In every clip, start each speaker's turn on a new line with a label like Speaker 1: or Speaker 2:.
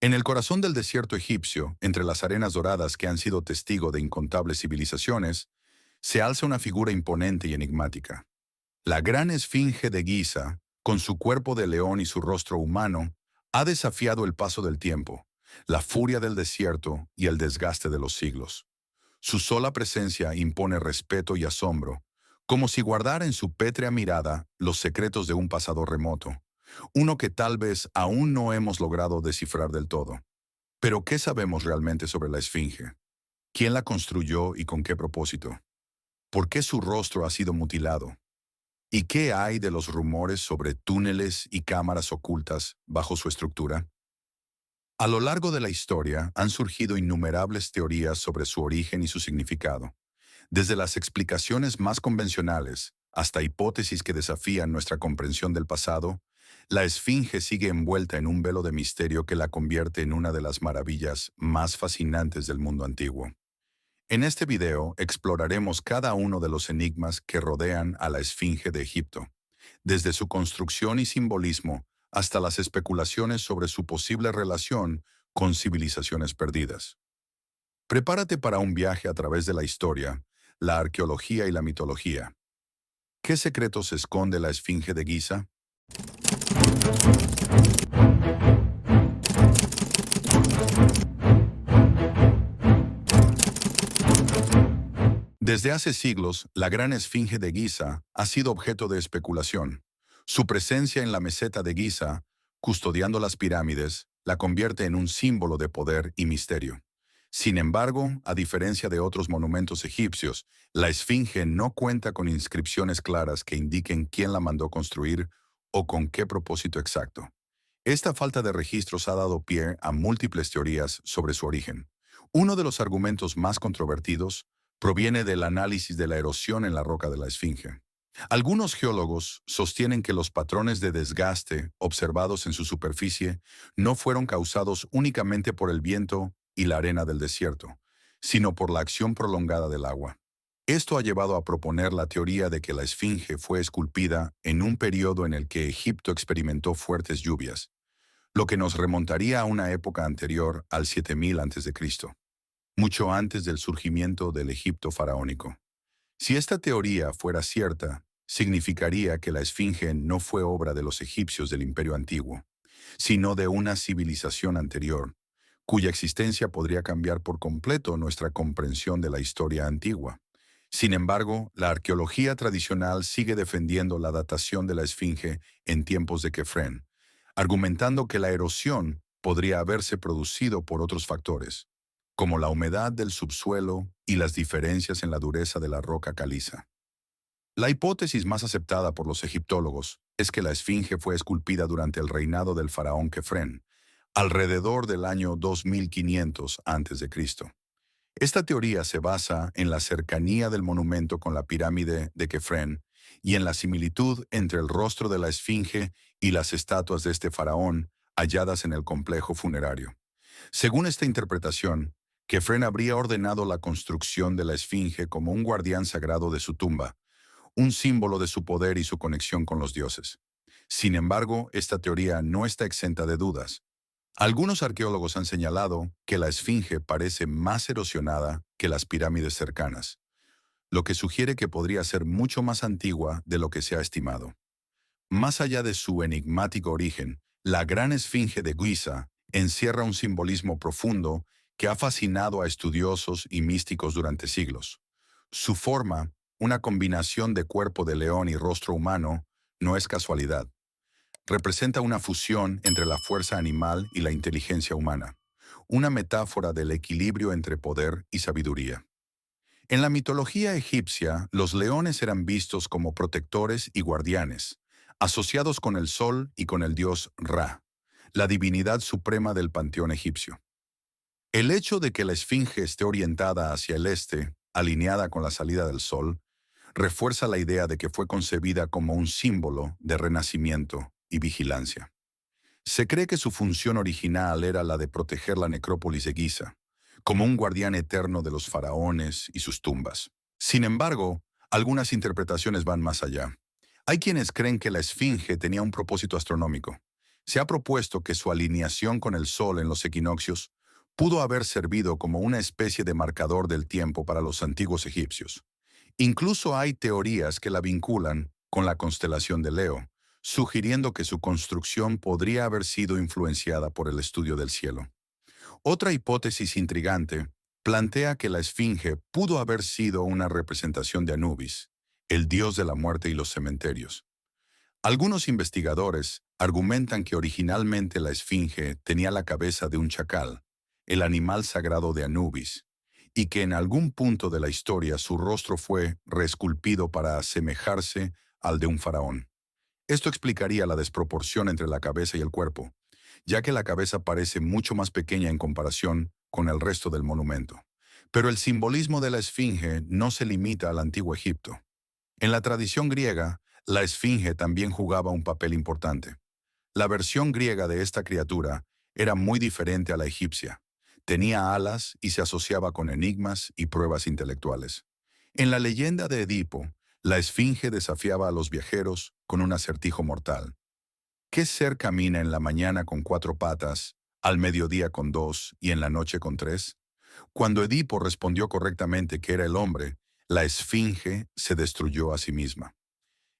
Speaker 1: En el corazón del desierto egipcio, entre las arenas doradas que han sido testigo de incontables civilizaciones, se alza una figura imponente y enigmática. La gran esfinge de Giza, con su cuerpo de león y su rostro humano, ha desafiado el paso del tiempo, la furia del desierto y el desgaste de los siglos. Su sola presencia impone respeto y asombro, como si guardara en su pétrea mirada los secretos de un pasado remoto, uno que tal vez aún no hemos logrado descifrar del todo. Pero ¿qué sabemos realmente sobre la Esfinge? ¿Quién la construyó y con qué propósito? ¿Por qué su rostro ha sido mutilado? ¿Y qué hay de los rumores sobre túneles y cámaras ocultas bajo su estructura? A lo largo de la historia han surgido innumerables teorías sobre su origen y su significado, desde las explicaciones más convencionales hasta hipótesis que desafían nuestra comprensión del pasado. La Esfinge sigue envuelta en un velo de misterio que la convierte en una de las maravillas más fascinantes del mundo antiguo. En este video exploraremos cada uno de los enigmas que rodean a la Esfinge de Egipto, desde su construcción y simbolismo hasta las especulaciones sobre su posible relación con civilizaciones perdidas. Prepárate para un viaje a través de la historia, la arqueología y la mitología. ¿Qué secretos esconde la Esfinge de Giza? Desde hace siglos, la gran Esfinge de Giza ha sido objeto de especulación. Su presencia en la meseta de Giza, custodiando las pirámides, la convierte en un símbolo de poder y misterio. Sin embargo, a diferencia de otros monumentos egipcios, la Esfinge no cuenta con inscripciones claras que indiquen quién la mandó construir o con qué propósito exacto. Esta falta de registros ha dado pie a múltiples teorías sobre su origen. Uno de los argumentos más controvertidos proviene del análisis de la erosión en la roca de la Esfinge. Algunos geólogos sostienen que los patrones de desgaste observados en su superficie no fueron causados únicamente por el viento y la arena del desierto, sino por la acción prolongada del agua. Esto ha llevado a proponer la teoría de que la Esfinge fue esculpida en un periodo en el que Egipto experimentó fuertes lluvias, lo que nos remontaría a una época anterior al 7000 a.C., mucho antes del surgimiento del Egipto faraónico. Si esta teoría fuera cierta, significaría que la Esfinge no fue obra de los egipcios del Imperio Antiguo, sino de una civilización anterior, cuya existencia podría cambiar por completo nuestra comprensión de la historia antigua. Sin embargo, la arqueología tradicional sigue defendiendo la datación de la Esfinge en tiempos de Kefren, argumentando que la erosión podría haberse producido por otros factores, como la humedad del subsuelo y las diferencias en la dureza de la roca caliza. La hipótesis más aceptada por los egiptólogos es que la Esfinge fue esculpida durante el reinado del faraón Kefren, alrededor del año 2500 a.C. Esta teoría se basa en la cercanía del monumento con la pirámide de Kefren y en la similitud entre el rostro de la Esfinge y las estatuas de este faraón halladas en el complejo funerario. Según esta interpretación, Kefren habría ordenado la construcción de la Esfinge como un guardián sagrado de su tumba, un símbolo de su poder y su conexión con los dioses. Sin embargo, esta teoría no está exenta de dudas. Algunos arqueólogos han señalado que la Esfinge parece más erosionada que las pirámides cercanas, lo que sugiere que podría ser mucho más antigua de lo que se ha estimado. Más allá de su enigmático origen, la gran Esfinge de Giza encierra un simbolismo profundo que ha fascinado a estudiosos y místicos durante siglos. Su forma, una combinación de cuerpo de león y rostro humano, no es casualidad. Representa una fusión entre la fuerza animal y la inteligencia humana, una metáfora del equilibrio entre poder y sabiduría. En la mitología egipcia, los leones eran vistos como protectores y guardianes, asociados con el sol y con el dios Ra, la divinidad suprema del panteón egipcio. El hecho de que la Esfinge esté orientada hacia el este, alineada con la salida del sol, refuerza la idea de que fue concebida como un símbolo de renacimiento y vigilancia. Se cree que su función original era la de proteger la necrópolis de Giza, como un guardián eterno de los faraones y sus tumbas. Sin embargo, algunas interpretaciones van más allá. Hay quienes creen que la Esfinge tenía un propósito astronómico, Se ha propuesto que su alineación con el Sol en los equinoccios pudo haber servido como una especie de marcador del tiempo para los antiguos egipcios. Incluso hay teorías que la vinculan con la constelación de Leo, sugiriendo que su construcción podría haber sido influenciada por el estudio del cielo. Otra hipótesis intrigante plantea que la Esfinge pudo haber sido una representación de Anubis, el dios de la muerte y los cementerios. Algunos investigadores argumentan que originalmente la Esfinge tenía la cabeza de un chacal, el animal sagrado de Anubis, y que en algún punto de la historia su rostro fue reesculpido para asemejarse al de un faraón. Esto explicaría la desproporción entre la cabeza y el cuerpo, ya que la cabeza parece mucho más pequeña en comparación con el resto del monumento. Pero el simbolismo de la Esfinge no se limita al antiguo Egipto. En la tradición griega, la Esfinge también jugaba un papel importante. La versión griega de esta criatura era muy diferente a la egipcia. Tenía alas y se asociaba con enigmas y pruebas intelectuales. En la leyenda de Edipo, la Esfinge desafiaba a los viajeros con un acertijo mortal. ¿Qué ser camina en la mañana con 4 patas, al mediodía con 2 y en la noche con 3? Cuando Edipo respondió correctamente que era el hombre, la Esfinge se destruyó a sí misma.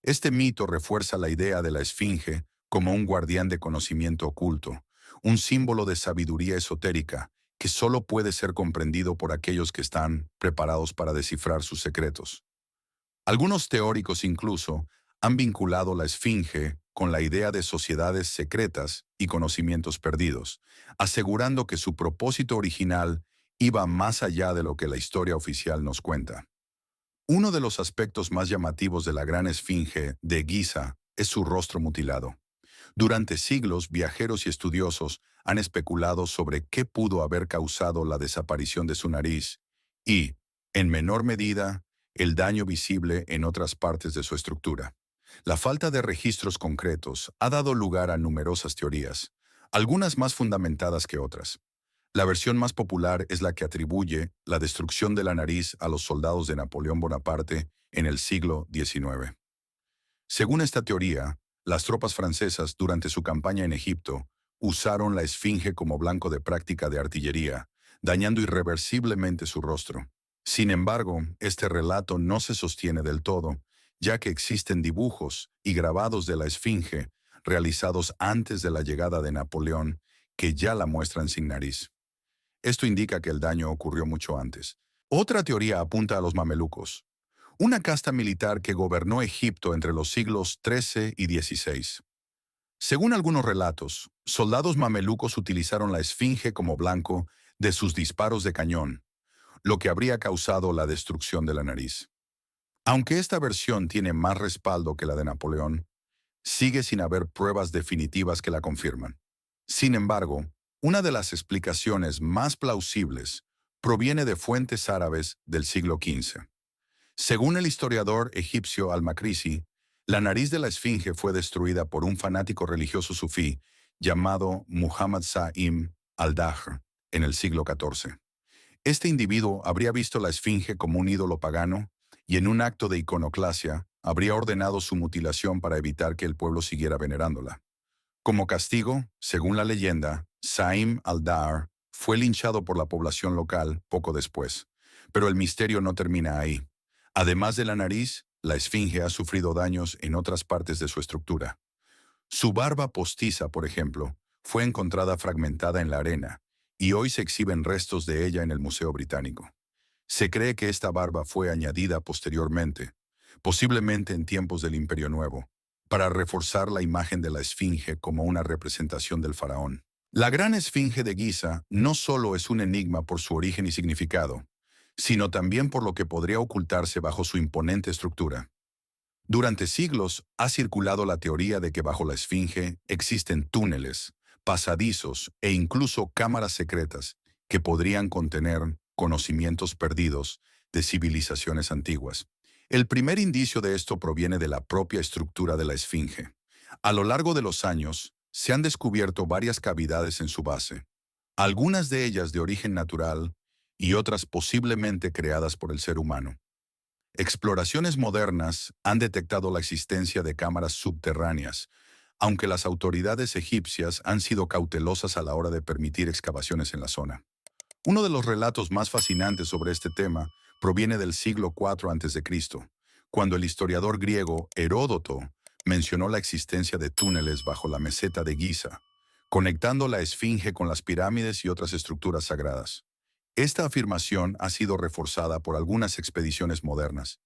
Speaker 1: Este mito refuerza la idea de la Esfinge como un guardián de conocimiento oculto, un símbolo de sabiduría esotérica que solo puede ser comprendido por aquellos que están preparados para descifrar sus secretos. Algunos teóricos incluso han vinculado la Esfinge con la idea de sociedades secretas y conocimientos perdidos, asegurando que su propósito original iba más allá de lo que la historia oficial nos cuenta. Uno de los aspectos más llamativos de la gran Esfinge de Giza es su rostro mutilado. Durante siglos, viajeros y estudiosos han especulado sobre qué pudo haber causado la desaparición de su nariz y, en menor medida, el daño visible en otras partes de su estructura. La falta de registros concretos ha dado lugar a numerosas teorías, algunas más fundamentadas que otras. La versión más popular es la que atribuye la destrucción de la nariz a los soldados de Napoleón Bonaparte en el siglo XIX. Según esta teoría, las tropas francesas durante su campaña en Egipto usaron la Esfinge como blanco de práctica de artillería, dañando irreversiblemente su rostro. Sin embargo, este relato no se sostiene del todo, ya que existen dibujos y grabados de la Esfinge realizados antes de la llegada de Napoleón que ya la muestran sin nariz. Esto indica que el daño ocurrió mucho antes. Otra teoría apunta a los mamelucos, una casta militar que gobernó Egipto entre los siglos XIII y XVI. Según algunos relatos, soldados mamelucos utilizaron la Esfinge como blanco de sus disparos de cañón, lo que habría causado la destrucción de la nariz. Aunque esta versión tiene más respaldo que la de Napoleón, sigue sin haber pruebas definitivas que la confirman. Sin embargo, una de las explicaciones más plausibles proviene de fuentes árabes del siglo XV. Según el historiador egipcio al-Makrisi, la nariz de la Esfinge fue destruida por un fanático religioso sufí llamado Muhammad Sa'im al-Dahr en el siglo XIV. Este individuo habría visto la Esfinge como un ídolo pagano y en un acto de iconoclasia habría ordenado su mutilación para evitar que el pueblo siguiera venerándola. Como castigo, según la leyenda, Sa'im al-Dahr fue linchado por la población local poco después. Pero el misterio no termina ahí. Además de la nariz, la Esfinge ha sufrido daños en otras partes de su estructura. Su barba postiza, por ejemplo, fue encontrada fragmentada en la arena, y hoy se exhiben restos de ella en el Museo Británico. Se cree que esta barba fue añadida posteriormente, posiblemente en tiempos del Imperio Nuevo, para reforzar la imagen de la Esfinge como una representación del faraón. La gran Esfinge de Giza no solo es un enigma por su origen y significado, sino también por lo que podría ocultarse bajo su imponente estructura. Durante siglos ha circulado la teoría de que bajo la Esfinge existen túneles, pasadizos e incluso cámaras secretas que podrían contener conocimientos perdidos de civilizaciones antiguas. El primer indicio de esto proviene de la propia estructura de la Esfinge. A lo largo de los años, se han descubierto varias cavidades en su base, algunas de ellas de origen natural y otras posiblemente creadas por el ser humano. Exploraciones modernas han detectado la existencia de cámaras subterráneas, aunque las autoridades egipcias han sido cautelosas a la hora de permitir excavaciones en la zona. Uno de los relatos más fascinantes sobre este tema proviene del siglo IV a.C., cuando el historiador griego Heródoto mencionó la existencia de túneles bajo la meseta de Giza, conectando la esfinge con las pirámides y otras estructuras sagradas. Esta afirmación ha sido reforzada por algunas expediciones modernas,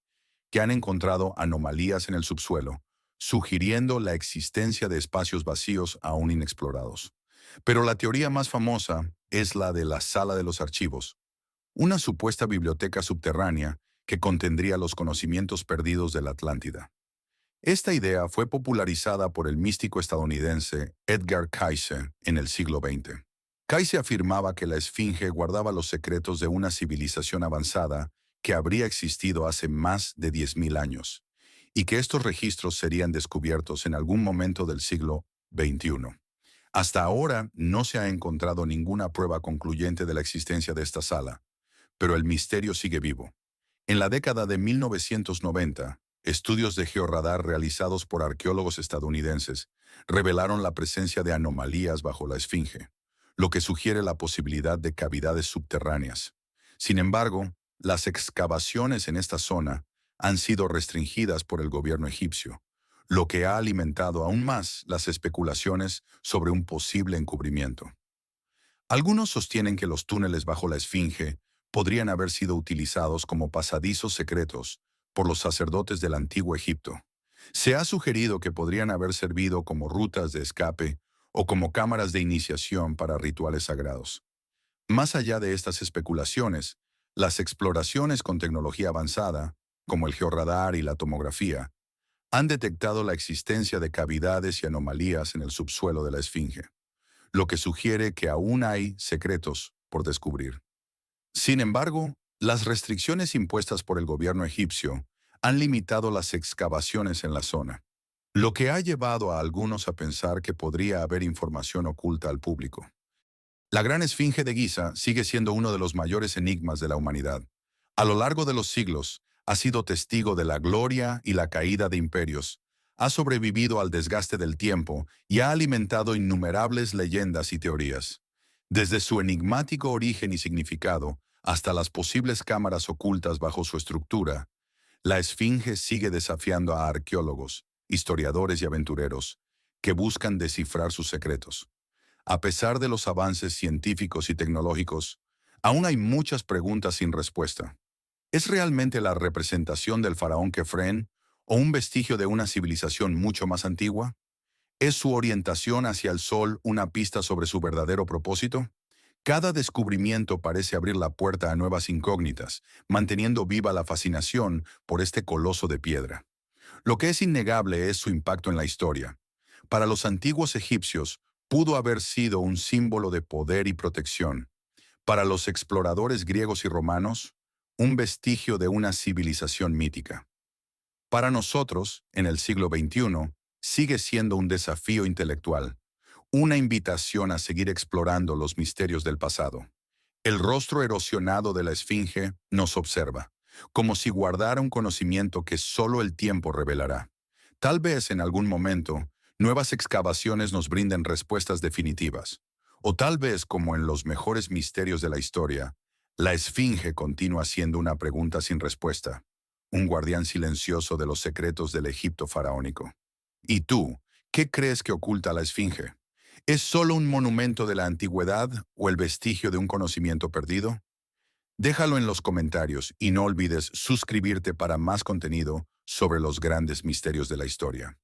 Speaker 1: que han encontrado anomalías en el subsuelo, sugiriendo la existencia de espacios vacíos aún inexplorados. Pero la teoría más famosa es la de la Sala de los Archivos, una supuesta biblioteca subterránea que contendría los conocimientos perdidos de la Atlántida. Esta idea fue popularizada por el místico estadounidense Edgar Cayce en el siglo XX. Cayce afirmaba que la Esfinge guardaba los secretos de una civilización avanzada que habría existido hace más de 10.000 años, y que estos registros serían descubiertos en algún momento del siglo XXI. Hasta ahora no se ha encontrado ninguna prueba concluyente de la existencia de esta sala, pero el misterio sigue vivo. En la década de 1990, estudios de georradar realizados por arqueólogos estadounidenses revelaron la presencia de anomalías bajo la Esfinge, lo que sugiere la posibilidad de cavidades subterráneas. Sin embargo, las excavaciones en esta zona han sido restringidas por el gobierno egipcio, lo que ha alimentado aún más las especulaciones sobre un posible encubrimiento. Algunos sostienen que los túneles bajo la Esfinge podrían haber sido utilizados como pasadizos secretos por los sacerdotes del antiguo Egipto. Se ha sugerido que podrían haber servido como rutas de escape o como cámaras de iniciación para rituales sagrados. Más allá de estas especulaciones, las exploraciones con tecnología avanzada, como el georradar y la tomografía, han detectado la existencia de cavidades y anomalías en el subsuelo de la Esfinge, lo que sugiere que aún hay secretos por descubrir. Sin embargo, las restricciones impuestas por el gobierno egipcio han limitado las excavaciones en la zona, lo que ha llevado a algunos a pensar que podría haber información oculta al público. La Gran Esfinge de Giza sigue siendo uno de los mayores enigmas de la humanidad. A lo largo de los siglos, ha sido testigo de la gloria y la caída de imperios, ha sobrevivido al desgaste del tiempo y ha alimentado innumerables leyendas y teorías. Desde su enigmático origen y significado hasta las posibles cámaras ocultas bajo su estructura, la Esfinge sigue desafiando a arqueólogos, historiadores y aventureros que buscan descifrar sus secretos. A pesar de los avances científicos y tecnológicos, aún hay muchas preguntas sin respuesta. ¿Es realmente la representación del faraón Kefren o un vestigio de una civilización mucho más antigua? ¿Es su orientación hacia el sol una pista sobre su verdadero propósito? Cada descubrimiento parece abrir la puerta a nuevas incógnitas, manteniendo viva la fascinación por este coloso de piedra. Lo que es innegable es su impacto en la historia. Para los antiguos egipcios, pudo haber sido un símbolo de poder y protección. Para los exploradores griegos y romanos, un vestigio de una civilización mítica. Para nosotros, en el siglo XXI, sigue siendo un desafío intelectual, una invitación a seguir explorando los misterios del pasado. El rostro erosionado de la Esfinge nos observa, como si guardara un conocimiento que solo el tiempo revelará. Tal vez en algún momento, nuevas excavaciones nos brinden respuestas definitivas. O tal vez, como en los mejores misterios de la historia, la Esfinge continúa siendo una pregunta sin respuesta, un guardián silencioso de los secretos del Egipto faraónico. ¿Y tú, qué crees que oculta la Esfinge? ¿Es solo un monumento de la antigüedad o el vestigio de un conocimiento perdido? Déjalo en los comentarios y no olvides suscribirte para más contenido sobre los grandes misterios de la historia.